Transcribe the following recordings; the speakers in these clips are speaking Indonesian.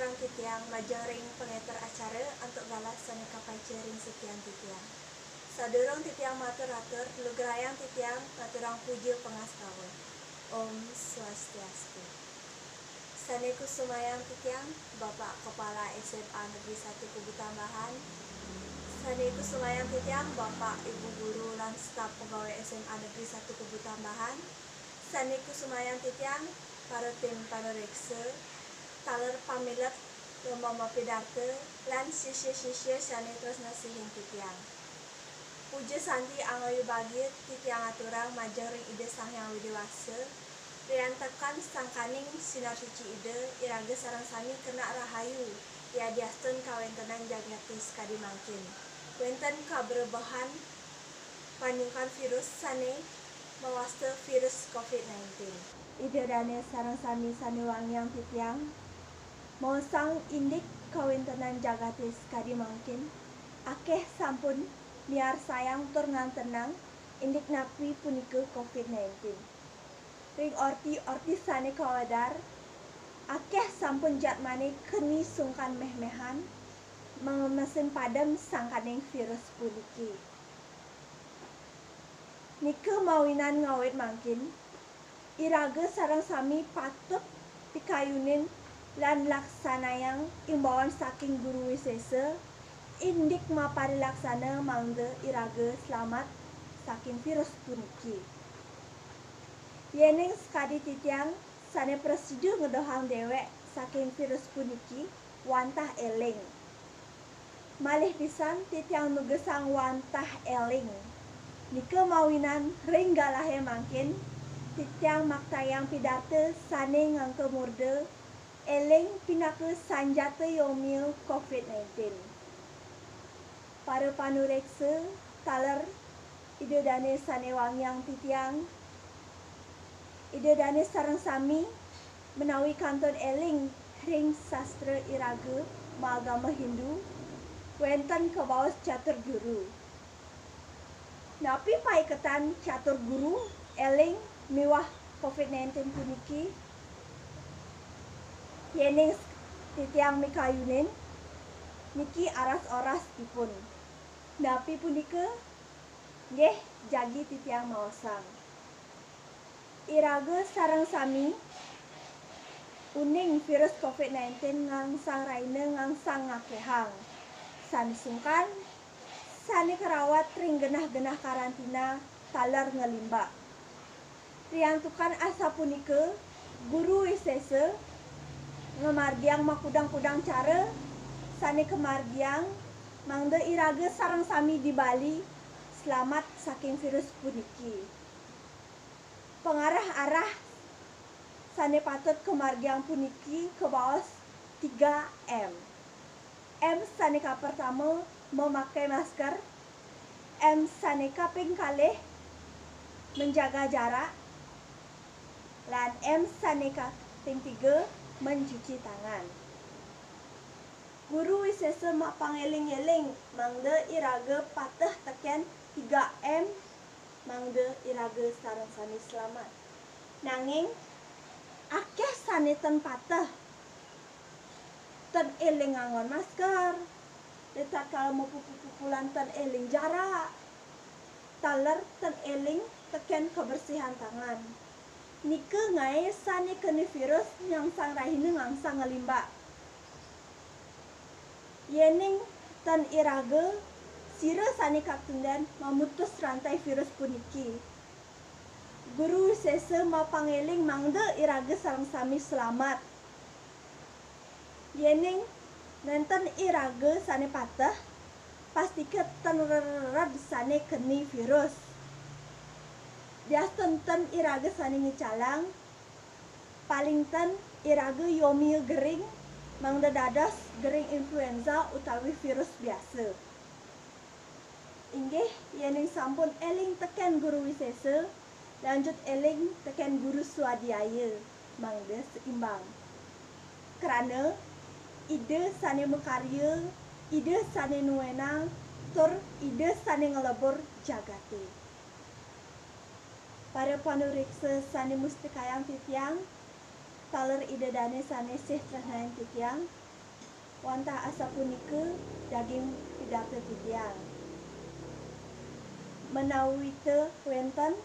aturang titiang majoring pengeter acara untuk galas saneka pacaring sekian titiang. Sadurung titiang matur-atur lugerayang titiang maturang puja pengastawa. Om Swastiastu. Saneku sumayang titiang Bapak Kepala SMA Negeri 1 Kubu Tambahan. Saneku sumayang titiang Bapak Ibu Guru lan staf pegawai SMA Negeri 1 Kubu Tambahan. Saneku sumayang titiang para tim panureksa taler pamilet lomba pidarte lan sisya-sisya sane tresna sihing titiang. Puja santi angoyu bagi titiang aturang majoring ide sang yang widiwasa riantakan sangkaning sinar suci ide iraga sarang sami kena rahayu ya diastun kawentenan jagatis kadi mangkin wenten kabrebahan panyungkan virus sane mewasta virus COVID-19 ide dane sarang sami sane wangyang titiang mau sang indik kawentenan jagatis kadi mangkin akeh sampun miar sayang tur ngantenang indik napi punika COVID-19 ring orti sane kawadar akeh sampun jatmane keni sungkan meh-mehan mesin padam sangkaning virus puniki nike mawinan ngawit mangkin iraga sarang sami patut pikayunin lan laksanayang imbauan saking guru wisesa indik mapari laksana mangde iraga selamat saking virus puniki. Yening sekadi titiang sane presidu ngedohang dewek saking virus puniki wantah eling. Malih pisan titiang nugesang wantah eling. Nike mawinan ring galahe mangkin titiang maktayang pidate sane ngangke murde eling pinake sanjata yomil COVID-19. Para panureksa taler ide dane sane wangyang titiang ide dane sarang sami menawi kanton eling ring sastra iraga maagama Hindu wenten kebawas catur guru. Napi paiketan catur guru eling miwah COVID-19 puniki yening titiang mikayunin niki aras-oras dipun. Napi punika nggih jagi titiang maosang. Iraga sarang sami uning virus COVID-19 ngangsang raine ngangsang ngakehang. Sani sungkan sani kerawat ring genah-genah karantina taler ngelimba. Riantukan asa punika guru wisesa ngemargiang makudang-kudang cara sani kemargiang mangde iraga sarang sami di Bali selamat saking virus puniki. Pengarah-arah sane patut kemargiang puniki ke bawah 3M. M sane ka pertama memakai masker. M sane kaping kalih menjaga jarak. Lan M sane kaping 3 mencuci tangan. Guru wisesa mak pangeling-eling mangde iraga patah teken 3M mangde iraga sarang sami selamat. Nanging akeh sane ten patah ten eling angon masker detak kalau mau pupulan ten eling jarak taler ten eling teken kebersihan tangan nike ngai sane kena virus yang sang rahine ngangsang ngelimba yening ten iraga sira sane kaktundan memutus rantai virus puniki. Guru wisesa mapangeling mangde iraga sareng sami selamat. Yening nenten iraga sane patah pastike ten rerad sane keni virus. Dia ten iraga sane ngecalang paling ten iraga yomil gering mangde dadas gering influenza utawi virus biasa. Inggih yening sampun eling teken guru wisesa lanjut eling teken guru swadhyaya mangde seimbang. Kerana ide sane mekarya, ide sane nuwenang, tur ide sane ngelebur jagate. Para panureksa sane mustikayang titiang taler ide dane sane sih tresnayan titiang wantah asa punike daging pidato titiang. Menawi teu wenten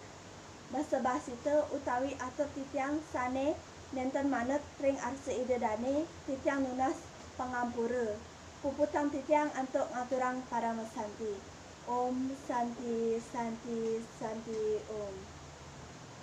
basa-basi teu utawi atur titiang sane nenten manet ring arse idedane titiang nunas pangampura. Puputang titiang antuk ngaturang para mesanti. Om Santi Santi Santi Om.